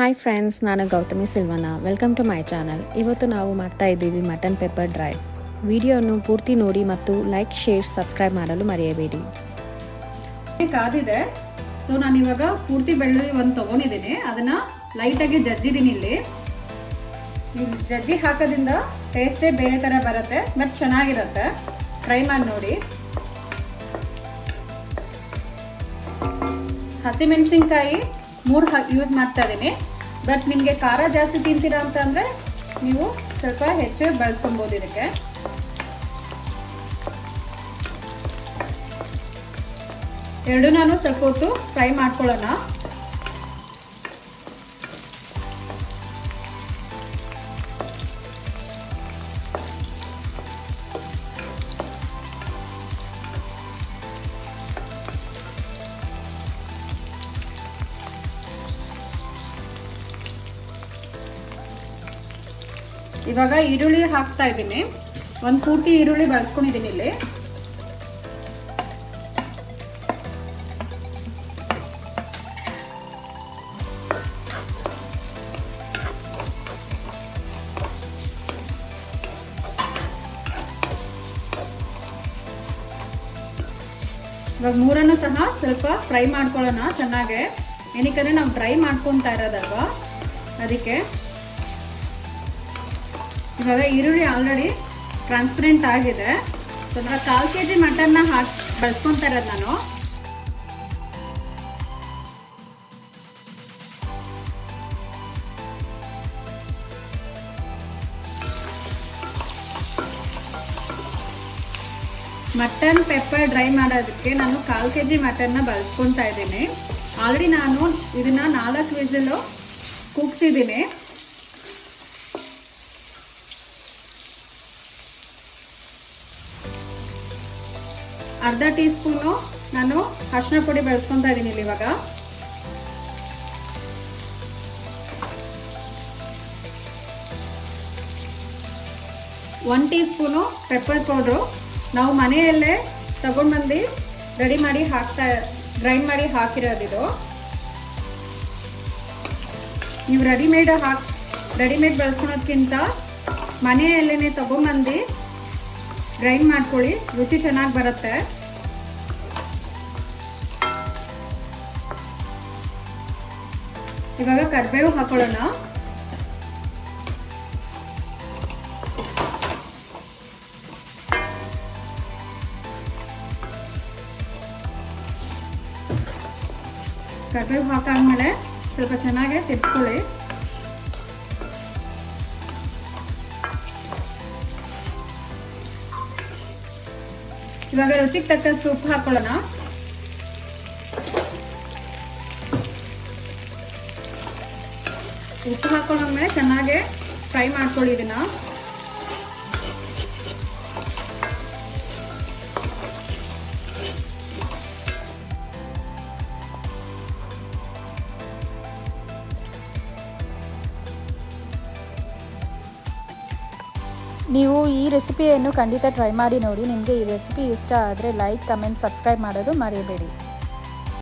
Hi friends, ನಾನು Gautami Silvana. Welcome to my channel. ಇವತ್ತು ನಾವು ಮಾಡ್ತಾ ಇದ್ದೀವಿ ಮಟನ್ ಪೆಪ್ಪರ್ ಡ್ರೈ. ವಿಡಿಯೋವನ್ನು ಪೂರ್ತಿ ನೋಡಿ ಮತ್ತು ಲೈಕ್, ಶೇರ್, ಸಬ್ಸ್ಕ್ರೈಬ್ ಮಾಡಲು ಮರೆಯಬೇಡಿ. ಕಾದಿದೆ. ಸೊ ನಾನು ಇವಾಗ ಪೂರ್ತಿ ಬೆಳ್ಳುಳ್ಳಿ ಒಂದು ತೊಗೊಂಡಿದ್ದೀನಿ. ಅದನ್ನು ಲೈಟಾಗಿ ಜಜ್ಜಿದ್ದೀನಿ. ಇಲ್ಲಿ ಜಜ್ಜಿ ಹಾಕೋದ್ರಿಂದ ಟೇಸ್ಟೇ ಬೇರೆ ಥರ ಬರುತ್ತೆ, ಬಟ್ ಚೆನ್ನಾಗಿರುತ್ತೆ. ಟ್ರೈ ಮಾಡಿ ನೋಡಿ. ಹಸಿಮೆಣಸಿನ್ಕಾಯಿ 3 ಯೂಸ್ ಮಾಡ್ತಾ ಇದ್ದೀನಿ. ಬಟ್ ನಿಮಗೆ ಖಾರ ಜಾಸ್ತಿ ತಿಂತೀರಾ ಅಂತಂದರೆ ನೀವು ಸ್ವಲ್ಪ ಹೆಚ್ಚು ಬಳಸ್ಕೊಬೋದು. ಇದಕ್ಕೆ ಎರಡು ನಾನು ಸ್ವಲ್ಪ ಹೊತ್ತು ಫ್ರೈ ಮಾಡ್ಕೊಳ್ಳೋಣ. ಇವಾಗ ಈರುಳ್ಳಿ ಹಾಕ್ತಾ ಇದ್ದೀನಿ. ಒಂದು ಪೂರ್ತಿ ಈರುಳ್ಳಿ ಬಳಸ್ಕೊಂಡಿದ್ದೀನಿ ಇಲ್ಲಿ. ಇವಾಗ ಮೂರನ್ನು ಸಹ ಸ್ವಲ್ಪ ಫ್ರೈ ಮಾಡ್ಕೊಳ್ಳೋಣ ಚೆನ್ನಾಗೆ. ಏನಕ್ಕೆ ನಾವು ಡ್ರೈ ಮಾಡ್ಕೊತಾ ಇರೋದಲ್ವಾ, ಅದಕ್ಕೆ. ಇವಾಗ ಈರುಳ್ಳಿ ಆಲ್ರೆಡಿ ಟ್ರಾನ್ಸ್ಪರೆಂಟ್ ಆಗಿದೆ. ಸೊ ನಾನು 1/4 kg ಮಟನ್ನ ಬಳಸ್ಕೊತಾ ಇರೋದು ನಾನು. ಮಟನ್ ಪೆಪ್ಪರ್ ಡ್ರೈ ಮಾಡೋದಕ್ಕೆ ನಾನು 1/4 kg ಮಟನ್ನ ಬಳಸ್ಕೊತಾ ಇದ್ದೀನಿ. ಆಲ್ರೆಡಿ ನಾನು ಇದನ್ನ 4 ವಿಸಿಲು ಕೂಗ್ಸಿದ್ದೀನಿ. ಅರ್ಧ ಟೀ ಸ್ಪೂನು ನಾನು ಅರಿಶಿನ ಪುಡಿ ಬಳಸ್ಕೊತಾ ಇದ್ದೀನಿ ಇಲ್ಲಿ. ಇವಾಗ one tea spoon pepper powder. ನಾವು ಮನೆಯಲ್ಲೇ ತಗೊಂಡು ಬಂದು ರೆಡಿ ಮಾಡಿ ಗ್ರೈಂಡ್ ಮಾಡಿ ಹಾಕಿರೋದಿದು. ನೀವು ರೆಡಿಮೇಡ್ ಬಳಸ್ಕೊಳೋದ್ಕಿಂತ ಮನೆಯಲ್ಲೇ ತಗೊಂಡ್ಬಂದು ಗ್ರೈಂಡ್ ಮಾಡ್ಕೊಳ್ಳಿ, ರುಚಿ ಚೆನ್ನಾಗಿ ಬರುತ್ತೆ. ಇವಾಗ ಕರಿಬೇವು ಹಾಕೊಳ್ಳೋಣ. ಕರಿಬೇವು ಹಾಕಾದ್ಮೇಲೆ ಸ್ವಲ್ಪ ಚೆನ್ನಾಗಿ ತಿರ್ಸ್ಕೊಳ್ಳಿ. ಇವಾಗ ರುಚಿಗೆ ತಕ್ಕಷ್ಟು ಉಪ್ಪು ಹಾಕೊಳ್ಳೋಣ. ಉಪ್ಪು ಹಾಕೊಂಡ್ಮೇಲೆ ಚೆನ್ನಾಗಿ ಫ್ರೈ ಮಾಡ್ಕೊಳ್ಳಿ ಇದನ್ನ. ನೀವು ಈ ರೆಸಿಪಿಯನ್ನು ಖಂಡಿತ ಟ್ರೈ ಮಾಡಿ ನೋಡಿ. ನಿಮಗೆ ಈ ರೆಸಿಪಿ ಇಷ್ಟ ಆದರೆ ಲೈಕ್, ಕಮೆಂಟ್, ಸಬ್ಸ್ಕ್ರೈಬ್ ಮಾಡೋದು ಮರೆಯಬೇಡಿ.